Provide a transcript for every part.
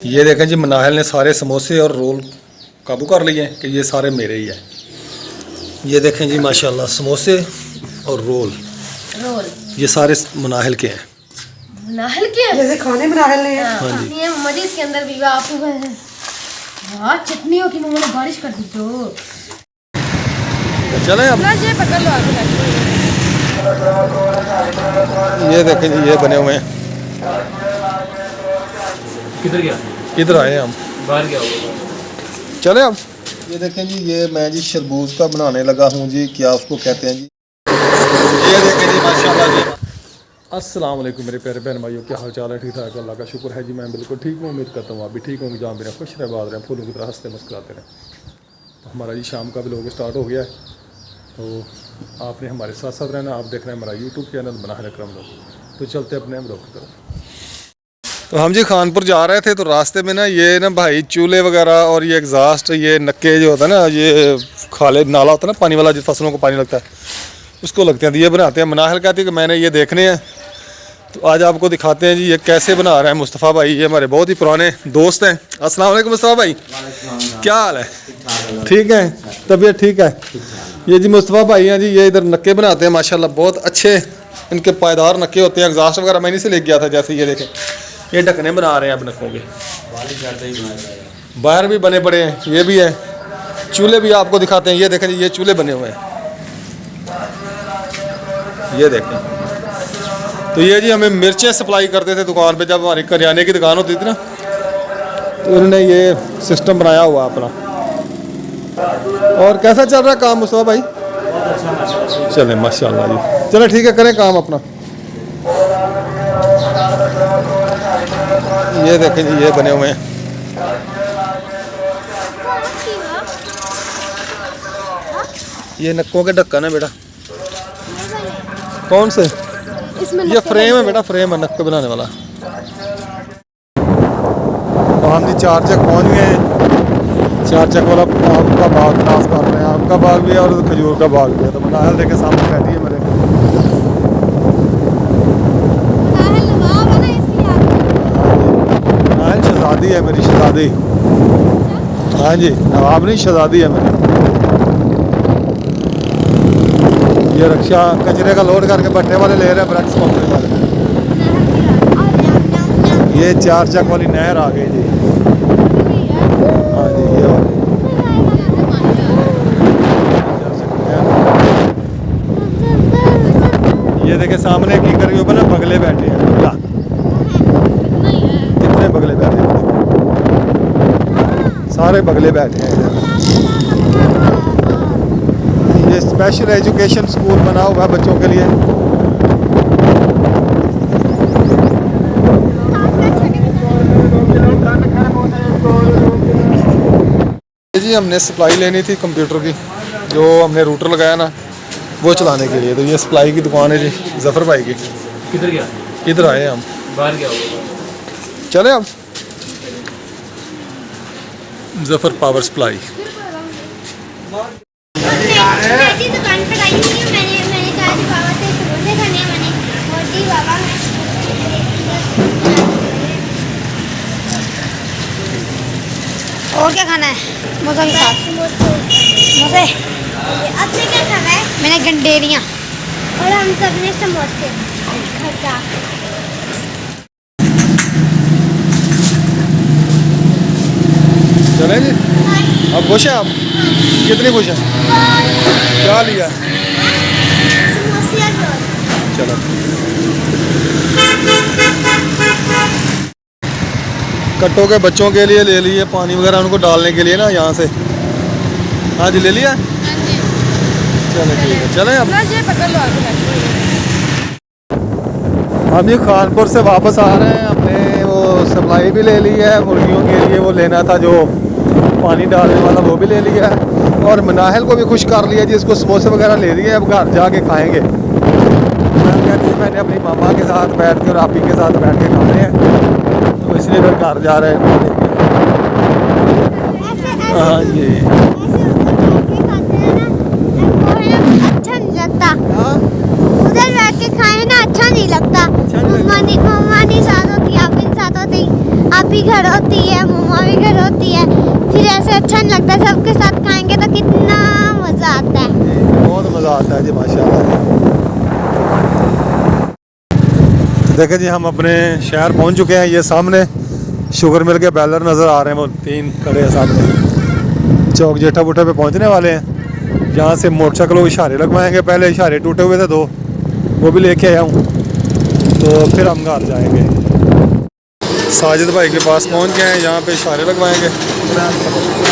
ये देखें जी, मनाहिल ने सारे समोसे और रोल काबू कर लिए हैं कि ये सारे मेरे ही हैं। ये देखें जी माशाल्लाह, समोसे और रोल ये सारे मनाहिल के हैं। मनाहिल के हैं? जैसे खाने मनाहिल ने हैं। हाँ जी। ये मजे इसके अंदर भी आप हाँ चटनी होती है, मैंने बारिश कर दी तो चले अब ये पकड़ लो आगे। ये देखें जी, ये बने हुए हैं। किधर गया? इधर आए हम, बाहर गया होगा। चले अब। ये देखें जी, ये मैं जी शरबूज का बनाने लगा हूँ जी, क्या उसको कहते हैं जी। ये देखें जी माशाल्लाह जी। अस्सलाम वालेकुम मेरे प्यारे बहन भाइयों, क्या हाल चाल है? ठीक ठाक, अल्लाह का शुक्र है जी, मैं बिल्कुल ठीक हूँ। उम्मीद करता हूँ आप भी ठीक होंगे, जहाँ भी रहें खुश रहे, बात रहें, फूलों की तरह हंसते मुस्कुराते रहें। तो हमारा जी शाम का भी लोग स्टार्ट हो गया है, तो आपने हमारे साथ साथ रहना। आप देख रहे हैं हमारा यूट्यूब चैनल मनाहिल अकरम लोग। तो चलते अपने हम लोग की तरफ। तो हम जी खानपुर जा रहे थे, तो रास्ते में ना ये ना भाई चूल्हे वगैरह और ये एग्जास्ट, ये नक्के जो होता है ना, ये खाले नाला होता है ना पानी वाला, जिस फसलों को पानी लगता है उसको लगते हैं, तो ये बनाते हैं। मनाहिल कहती है कि मैंने ये देखने हैं, तो आज आपको दिखाते हैं जी ये कैसे बना रहे हैं मुस्तफ़ा भाई। ये हमारे बहुत ही पुराने दोस्त हैं। अस्सलाम वालेकुम मुस्तफ़ा भाई, क्या हाल है? ठीक है, तबीयत ठीक है? ये जी मुस्तफ़ा भाई हैं जी, ये इधर नक्के बनाते हैं माशाल्लाह, बहुत अच्छे इनके पायदार नक्के होते हैं। एग्जास्ट वगैरह मैं इन्हीं से लेके गया था। जैसे ये देखें, ये ढकने बना रहे हैं अब नक्कों के, बाहर भी बने पड़े हैं, ये भी है। चूल्हे भी आपको दिखाते हैं, ये देखें जी, ये चूल्हे बने हुए हैं, ये देखें। तो ये जी हमें मिर्चें सप्लाई करते थे दुकान पे, जब हमारी करियाने की दुकान होती थी ना, तो उन्होंने ये सिस्टम बनाया हुआ अपना। और कैसा चल रहा है काम मुस्तफा भाई? चले माशाल्लाह जी, चलो ठीक है, करें काम अपना। ये देखें जी, ये बने हुए हैं। ये नक्कों के ढक्कन है बेटा। कौन से? ये फ्रेम है बेटा, फ्रेम है नक्के बनाने वाला। तो हम जी 4 चक पहुँच गए हैं। 4 चक वाला आम का बाग क्रॉस कर रहे हैं। आम का बाग भी है और खजूर का बाग भी है। तो मनाहिल देखे सामने बैठी है मेरे। मनाहिल शहजादी है मेरी, शहजादी। हाँ जी, नवाब नहीं, शहजादी है मेरी। ये रक्षा कचरे का लोड करके भट्टे वाले ले रहे हैं, ब्रैक्स कंपनी वाले। ये 4 चक वाली नहर आ गई जी। हाँ जी, ये वाली। ये देखे सामने की करी ऊपर ना बगले बैठे हैं, बगला। कितने बगले बैठे हैं, सारे बगले बैठे हैं। ये स्पेशल एजुकेशन स्कूल बना हुआ है बच्चों के लिए। जी हमने सप्लाई लेनी थी कंप्यूटर की, जो हमने रूटर लगाया ना वो चलाने के लिए। तो ये सप्लाई की दुकान है जी जफ़र भाई की। किधर गया? इधर आए हम, बाहर गया होगा। चले अब। Zafar power supply. दुकान पर आई हुई हूँ। मैंने कहा कि बाबा से समोसे खाने हैं। मैंने मोटी बाबा और क्या खाना है? समोसा के साथ समोसे। आपने क्या खाना है? मैंने गंडेरियाँ और हम सब ने समोसे। चले जी, अब खुश हैं आप? कितनी खुश हैं? क्या लिया? चलो कट्टों के बच्चों के लिए ले लिए, पानी वगैरह उनको डालने के लिए ना यहाँ से। हाँ जी, ले लिया। चलो ठीक है, चलें अब। ये पकड़ लो आगे। हम ये खानपुर से वापस आ रहे हैं। हमने वो सप्लाई भी ले ली है मुर्गियों के लिए, वो लेना था जो पानी डालने वाला, वो भी ले लिया है। और मनाहिल को भी खुश कर लिया जी, इसको समोसे वगैरह ले दिए, अब घर जाके खाएंगे। मैंने अपनी मामा के साथ बैठ के और आपी के साथ बैठ के खाने हैं, तो इसलिए फिर घर जा रहे हैं। हाँ जी, अच्छा नहीं लगता। उधर बैठ के खाए ना अच्छा नहीं लगता। मम्मा नहीं साथ होती, आप भी साथ होती, भाभी घर होती है, मम्मा भी घर होती है, फिर ऐसे अच्छा नहीं लगता। सबके साथ खाएंगे तो कितना मज़ा आता है। बहुत मज़ा आता है जी माशाल्लाह। तो देखें जी हम अपने शहर पहुंच चुके हैं। ये सामने शुगर मिल के बैलर नज़र आ रहे हैं, वो 3 खड़े हैं सामने। चौक जेठा बूठे पे पहुंचने वाले हैं। यहाँ से मोटरसाइकिलों के इशारे लगवाएंगे। पहले इशारे टूटे हुए थे 2, वो भी लेके आया हूँ, तो फिर हम घर जाएंगे। साजिद भाई के पास पहुँच गए हैं, यहाँ पे इशारे लगवाएंगे।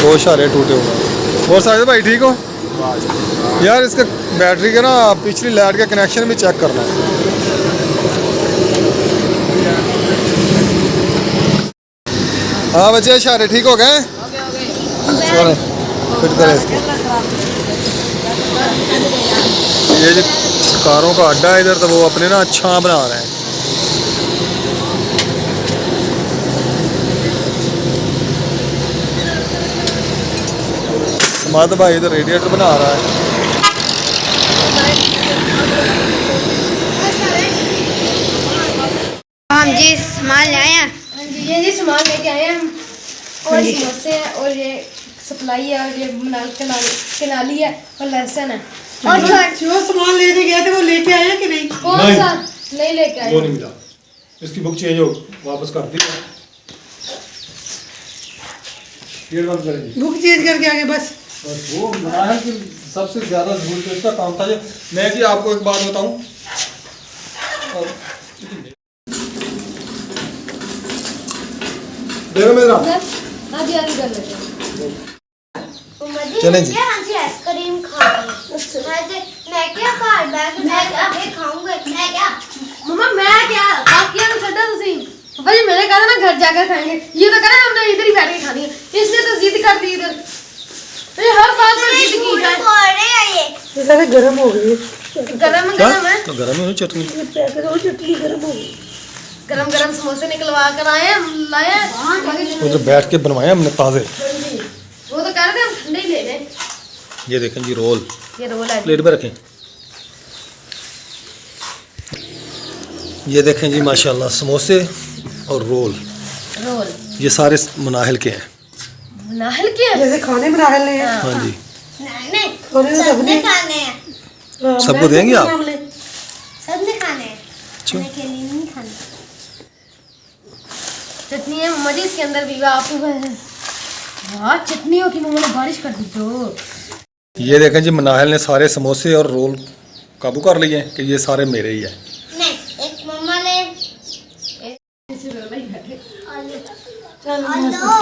2 इशारे टूटे हुए हैं। और साजिद भाई ठीक हो यार? इसका बैटरी का ना पिछली लाइट का कनेक्शन भी चेक करना है। हाँ बच्चे इशारे ठीक हो गए? चलो फिट करें इसको। ये जो कारों का अड्डा है इधर, तो वो अपने ना छां बना रहे हैं। समाद भाई इधर रेडिएटर बना रहा है। हम जी सामान ले आए हैं। हाँ जी, ये जी सामान लेके आए हैं हम। और समोसे हैं, और ये सप्लाई है, और ये कनाली है, और लहसुन है। और जो सामान लेने गए थे वो लेके आए कि नहीं? कौन सा नहीं लेके आए? वो नहीं मिला, इसकी बुक चेंज हो वापस कर दी। ये बंद करेंगे, बुक चेंज करके आगे बस। वो बनाया कि सबसे ज़्यादा जरूरत है इसका काम था। जो मैं जी आपको एक बात बताऊं, देखो मेरा आधी आधी कर लेते हैं। चलें जी। आइसक्रीम खा मैं क्या घर बैठ मैं खाऊंगा। मैं क्या मम्मा मैं क्या बाकियां तो छड्डा तुसी भाई, मैंने कहा था ना घर जाकर खाएंगे। ये तो कह रहे हमने इधर ही बैठ के खानी है, इसने तो जिद कर दी इधर। अरे हर बात पर जिद की जाए। ये सारे गर्म हो गए। गरम गरम है, तो गर्म है चटनी। पैकेट और चटनी गर्म हो गई। गरम गरम समोसे निकलवा कर आए हैं, लाए हैं। उधर बैठ के बनवाए हमने ताज़े। वो तो कह रहे थे हम ठंडे ही ले लें। ये देखें जी रोल, ये रोल है। प्लेट पे रखें। ये देखें जी माशाल्लाह समोसे और रोल, रोल ये सारे मनाहिल के हैं। नाहल क्या है? जैसे खाने बना रहे हैं। हाँ जी, नहीं खाने तो सबने खाने हैं। हाँ, सबको मैं देंगे आप? नाम ले। सबने खाने हैं। खाने के लिए नहीं खाने। चटनी है मम्मा जी इसके अंदर भी। आप वाह चटनी हो कि मम्मा ने बारिश कर दी तो। ये देखें जी मनाहिल ने सारे समोसे और रोल काबू कर लिए हैं कि ये सारे मेरे ही है। नहीं, एक मम्मा ले चल और दो।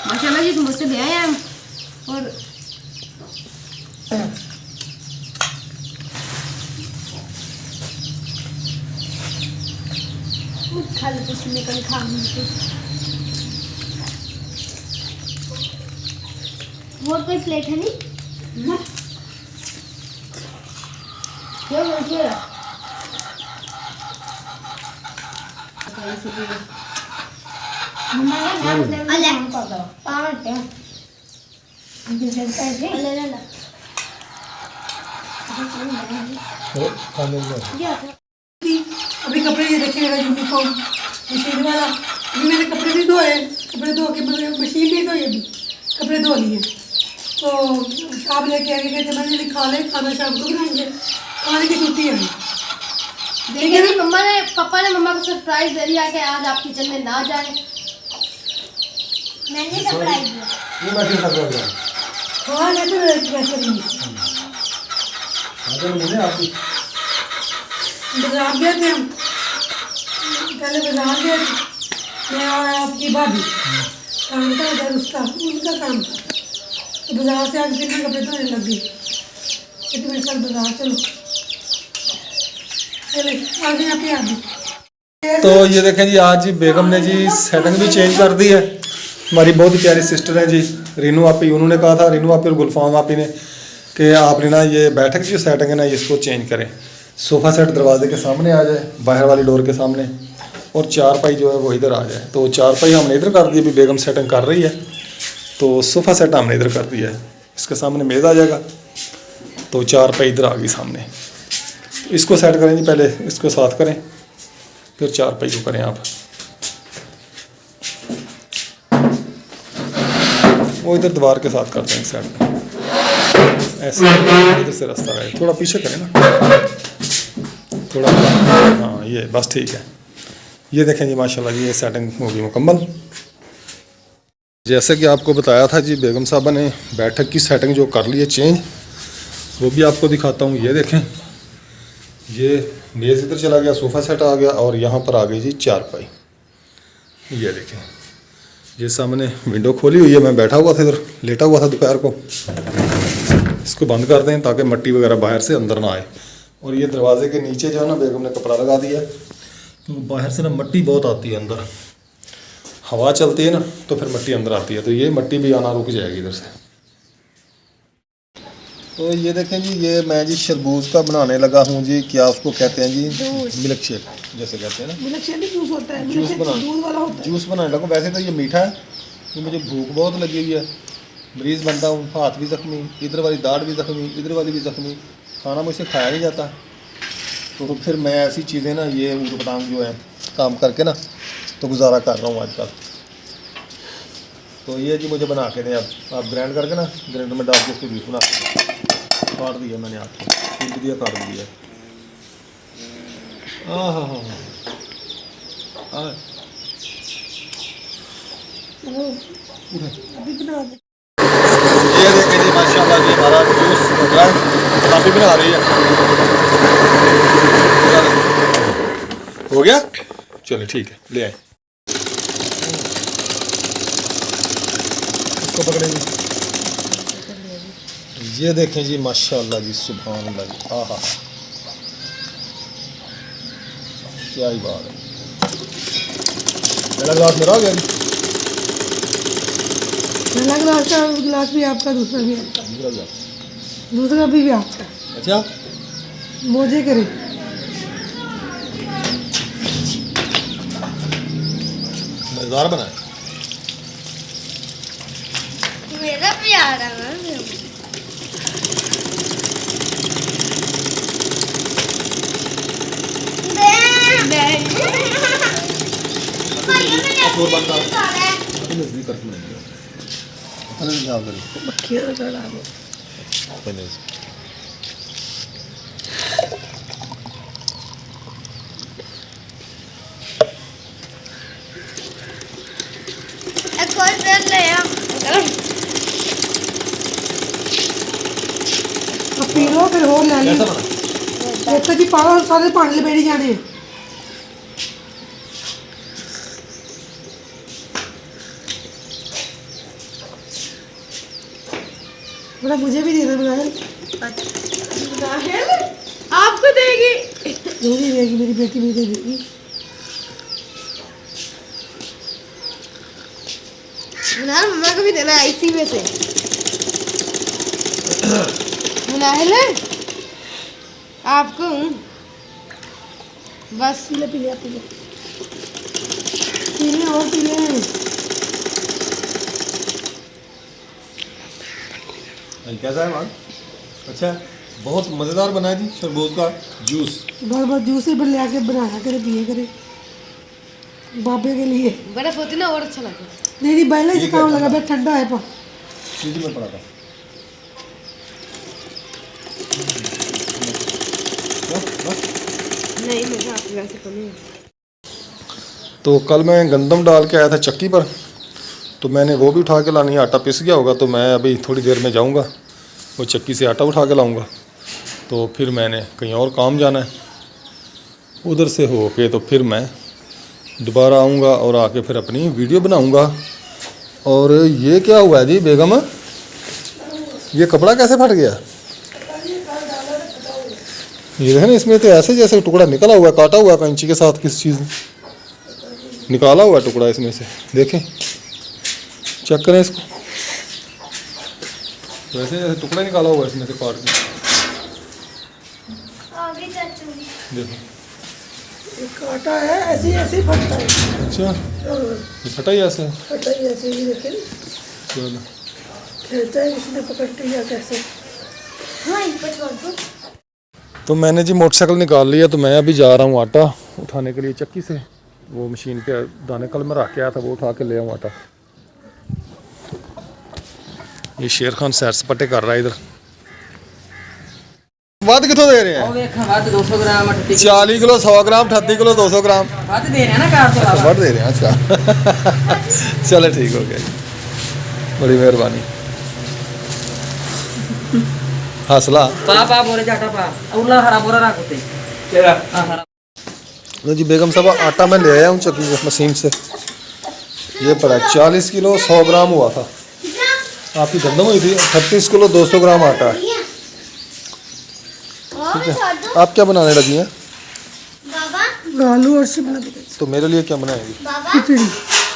माशाल्लाह जी समोसे ले आए हैं हम। और खा लो उसमें कल खा और कोई प्लेट है नहीं? क्या बोल अभी कपड़े ये रखे मेरा यूनिफॉर्म मशीन वाला। अभी मैंने कपड़े भी धोए, कपड़े धो के मशीन भी धोई, अभी कपड़े धो लिए। तो आप लेके आएंगे, कहते मैंने खा ले, खाना शाम को बनाएंगे, खाने की छुट्टी है। देखिए जी मम्मा ने पापा ने मम्मा को सरप्राइज दे दिया कि आज आप किचन में ना जाएं। मैंने सरप्राइज दिया। ये मैं ठीक कर दिया। हाँ ये तो वैसे नहीं। आगे मुझे आपकी बाजार गए थे हम, पहले बाजार गए थे। मैं और आपकी भाभी काम था उधर, उसका उनका काम था। तो बाजार से आगे फिर मैं कपड़े धोने लग गई। कहते मेरे साथ बाजार चलो, चले आगे यहाँ पे आ गई। तो ये देखें जी आज जी बेगम ने जी सेटिंग भी चेंज कर दी है। हमारी बहुत ही प्यारी सिस्टर है जी रीनू आपी, उन्होंने कहा था रीनू आपी और गुलफाम आपी ने कि आपने ना ये बैठक की जो सेटिंग है ना इसको चेंज करें। सोफ़ा सेट दरवाजे के सामने आ जाए, बाहर वाली डोर के सामने, और चारपाई जो है वो इधर आ जाए। तो चारपाई हमने इधर कर दी, अभी बेगम सेटिंग कर रही है। तो सोफ़ा सेट हमने इधर कर दिया है, इसके सामने मेज़ आ जाएगा। तो चारपाई इधर आ गई सामने। इसको सेट करें जी, पहले इसको साथ करें फिर चारपाई को करें आप। वो इधर दीवार के साथ करते हैं सेट, ऐसे इधर से रास्ता रहे, थोड़ा पीछे करें ना थोड़ा, हाँ ये बस ठीक है। ये देखें जी माशाल्लाह जी, ये सेटिंग होगी मुकम्मल। जैसे कि आपको बताया था जी, बेगम साहबा ने बैठक की सेटिंग जो कर ली है चेंज, वो भी आपको दिखाता हूँ। ये देखें, ये मेज़ इधर चला गया, सोफ़ा सेट आ गया और यहाँ पर आ गई जी चारपाई। ये देखें, ये सामने विंडो खोली हुई है, मैं बैठा हुआ था इधर, लेटा हुआ था दोपहर को। इसको बंद कर दें ताकि मिट्टी वगैरह बाहर से अंदर ना आए। और ये दरवाजे के नीचे जो है ना, बेगम ने कपड़ा लगा दिया, तो बाहर से ना मिट्टी बहुत आती है अंदर, हवा चलती है ना तो फिर मिट्टी अंदर आती है, तो ये मिट्टी भी आना रुक जाएगी इधर से। तो ये देखें जी, ये मैं जी शरबूज का बनाने लगा हूँ जी, क्या उसको कहते हैं जी, मिल्क शेक जैसे कहते हैं ना, मिल्क शेक जूस होता है, जूस बना, दूध वाला होता है। जूस बनाने लगा। वैसे तो ये मीठा है, तो मुझे भूख बहुत लगी हुई है, मरीज़ बनता हूँ, हाथ भी ज़ख्मी, इधर वाली दाढ़ भी ज़ख्मी, इधर वाली भी ज़ख्मी, खाना मुझसे खाया नहीं जाता। तो फिर मैं ऐसी चीज़ें ना, ये ऊट-पटांग जो है काम करके ना, तो गुजारा कर रहा हूँ आजकल। तो ये जी मुझे बना के दें, अब आप ग्राइंड करके ना, ग्राइंडर में डाल के इसको जूस बना काट दिया मैंने, आपको छील दिया, काट दिया। हाँ हाँ हाँ हाँ, अभी बना दे। ये देखें जी माशाल्लाह जी, हमारा जूस बन रहा है, काफ़ी बना रही है। हो गया, चलो ठीक है, ले आए इसको, पकड़ेंगे। ये देखें जी माशाल्लाह जी, सुभान अल्लाह जी, आहा क्या ही बात है। पहला गिलास मेरा हो गया जी, पहला गिलास का गिलास भी आपका, दूसरा भी आपका, दूसरा गिलास, दूसरा भी आपका। अच्छा मोजे करे मज़ेदार बना है। मेरा प्यारा है। और बनता है नज़दीक करके नहीं अपने ध्यान करिए, मक्खियाँ चढ़ा दो। पहले एक और पेड़ ले आ। अब पी लो, फिर हो ले कैसा ली। बना? एक तो जी पागल सारे पानी लपेटी जाने। बड़ा मुझे भी देना बनाए, आपको देगी। जरूरी देगी, मेरी बेटी मुझे देगी। ना मम्मा को भी देना है इसी में से। मुनाहिल आपको बस पी ले पी ले पी ले पी ले और पी ले। कैसा है मान? अच्छा, बहुत मज़ेदार बना है जी शरबूज का जूस। बस बस जूस ही बना के बनाया करे, पिए करे बाबे के लिए। बर्फ होती ना और अच्छा लगता। नहीं नहीं, पहले से ठीक है, काम लगा, बैठ ठंडा है पा। फ्रिज में पड़ा था। नहीं मुझे आपकी वैसे तो नहीं। तो कल मैं गंदम डाल के आया था चक्की पर, तो मैंने वो भी उठा के लानी है, आटा पिस गया होगा, तो मैं अभी थोड़ी देर में जाऊंगा, वो चक्की से आटा उठा के लाऊंगा। तो फिर मैंने कहीं और काम जाना है, उधर से हो के तो फिर मैं दोबारा आऊंगा और आके फिर अपनी वीडियो बनाऊंगा। और ये क्या हुआ है जी बेगम, ये कपड़ा कैसे फट गया? ये है ना, इसमें तो ऐसे जैसे टुकड़ा निकला हुआ है, काटा हुआ है कैंची के साथ, किस चीज़ निकाला हुआ है टुकड़ा इसमें से, देखें चेक करें इसको, वैसे जैसे टुकड़ा निकाला हुआ है इसमें से काट के, देखो काटा है, ऐसे ऐसे ही फटता है। अच्छा, ये फटा ही ऐसे है। फटा ही ऐसे ही, लेकिन चलो खेलता है इसने पकड़ के या कैसे। हाँ इन पर छोड़ दो। तो मैंने जी मोटरसाइकिल निकाल लिया, तो मैं अभी जा रहा हूँ आटा उठाने के लिए चक्की से। वो मशीन पे दाने कल में रख के आया था, वो उठा के ले आऊँ आटा। ये शेर खान सैर सपाटे कर रहा है इधर। ਵੱਧ ਕਿੱਥੋਂ ਦੇ ਰਹੇ ਉਹ ਵੇਖਾਂ ਵੱਧ 200 gram 38 40 kilo 100 gram 38 kilo 200 gram ਵੱਧ ਦੇ ਰਹੇ ਆ ਨਾ ਕਾਰ ਤੋਂ अच्छा बढ़ दे रहे हैं। अच्छा चलो ठीक हो गया, बड़ी मेहरबानी। हौसला ਪਾ ਬੋਰੇ ਜਾਟਾ ਪਾ ਉਰਲਾ ਹਰਾ ਬੋਰਾ ਰੱਖ ਉੱਤੇ तेरा ਹਾਂ ਹਰਾ लो जी बेगम साहब, आटा मैं ले आया हूँ चक्की मशीन से। ये पड़ा 40 किलो 100 ग्राम हुआ था, आपकी गंदम हुई थी। 38 किलो 200 ग्राम आटा है। ठीक है, आप क्या बनाने लगी हैं? बाबा आलू और शिमला मिर्च। तो मेरे लिए क्या बनाएंगी? बाबा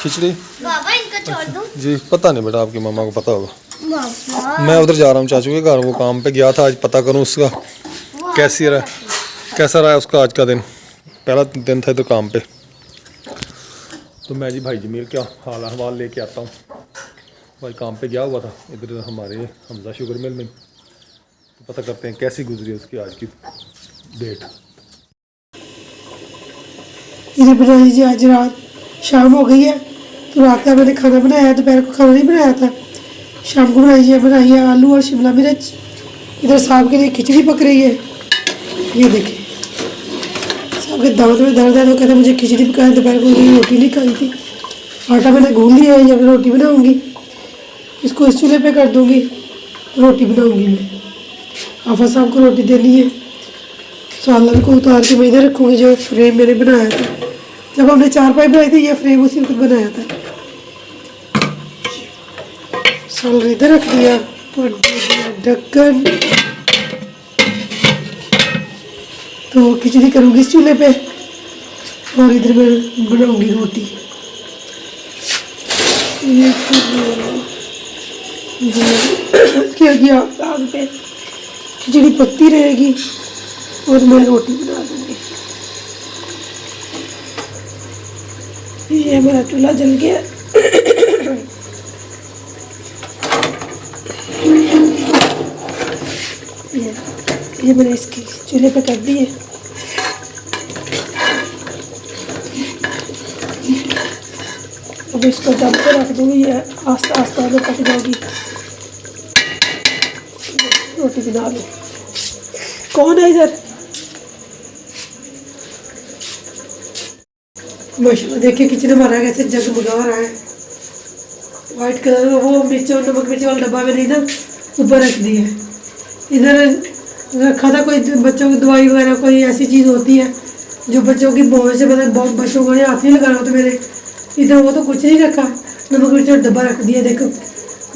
खिचड़ी? बाबा इनको छोड़ दूं। जी पता नहीं बेटा, आपकी मम्मा को पता होगा। बाबा मैं उधर जा रहा हूँ चाचू के घर, वो काम पे गया था आज, पता करूँ उसका कैसा रहा उसका आज का दिन। पहला दिन था इधर काम पे। तो मैं जी भाई जमील क्या हाल अहवाल लेके आता हूँ। भाई काम पे गया हुआ था इधर हमारे हमजा शुगर मिल में, तो पता करते हैं कैसी गुजरी उसकी आज की डेट। इधर बनाई जी आज रात शाम हो गई है, तो रात का मैंने खाना बनाया, दोपहर को खाना नहीं बनाया था, शाम को बनाई है आलू और शिमला मिर्च। इधर साहब के लिए खिचड़ी पक रही है। ये देखिए साहब के दांत में दर्द है, तो कहते मुझे खिचड़ी पकाए। दोपहर को रोटी नहीं खाई थी, आटा मैंने गूंद लिया है, जब रोटी बनाऊंगी इसको इस चूल्हे पे कर दूंगी, रोटी बनाऊंगी मैं। आफा साहब को रोटी देनी है। सालन को उतार के मैं इधर रखूँगी, जो फ्रेम मैंने बनाया था जब हमने चारपाई बनाई थी, ये फ्रेम उसी वक्त बनाया था। सालन इधर रख दिया और दे दिया ढक्कन। तो खिचड़ी करूँगी इस चूल्हे पे, और इधर मैं बनाऊँगी रोटी। ये क्या किया आग पे, खिचड़ी पकती रहेगी और मैं रोटी बना दूंगी। ये मेरा चूल्हा जल गया। ये मैंने इसकी चूल्हे पे कर दी है। अब इसको दम पे रख दूंगी, ये आस्ता आस्ता में पक जाएगी। रोटी बना लो। कौन है इधर? माशाल्लाह देखिए किचन हमारा कैसे जगमगा रहा है। वाइट कलर का वो मिर्च और नमक मिर्च वाला डब्बा में नहीं ना ऊपर रख दिया है। इधर रखा था कोई बच्चों की दवाई वगैरह, कोई ऐसी चीज़ होती है जो बच्चों की बहुत से मतलब बच्चों को हाथ नहीं लगाना, तो मेरे इधर वो तो कुछ नहीं रखा, नमक मिर्च और डब्बा रख दिया। देखो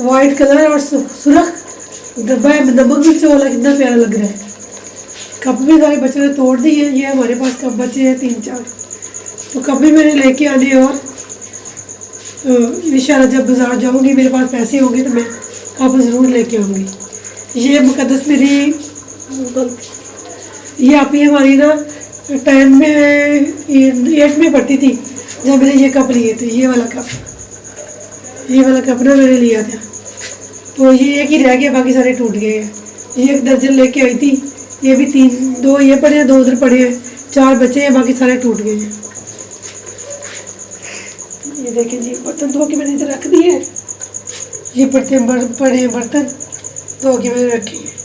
वाइट कलर और सुरख डब्बा है नमक मिर्च वाला, कितना प्यारा लग रहा है। कप भी सारे बच्चों ने तोड़ दिए हैं। ये हमारे पास कप बचे हैं 3-4, तो कप भी मैंने लेके आने। और इंशाल्लाह जब बाज़ार जाऊंगी मेरे पास पैसे होंगे तो मैं कप ज़रूर लेके आऊँगी। ये मुकद्दस मेरी ये आप ही हमारी ना 10 में 8 में पढ़ती थी जब मैंने ये कप लिए थे। ये वाला कप ना मैंने लिया था, तो ये एक ही रह गया, बाकी सारे टूट गए हैं। ये 1 दर्जन लेके आई थी, ये भी 2 ये पड़े हैं, 2 उधर पड़े हैं, 4 बचे हैं, बाकी सारे टूट गए हैं। ये देखिए जी बर्तन धो के मैंने इधर रख दिए हैं। ये पड़े हैं बर्तन धो के मैंने रखे हैं।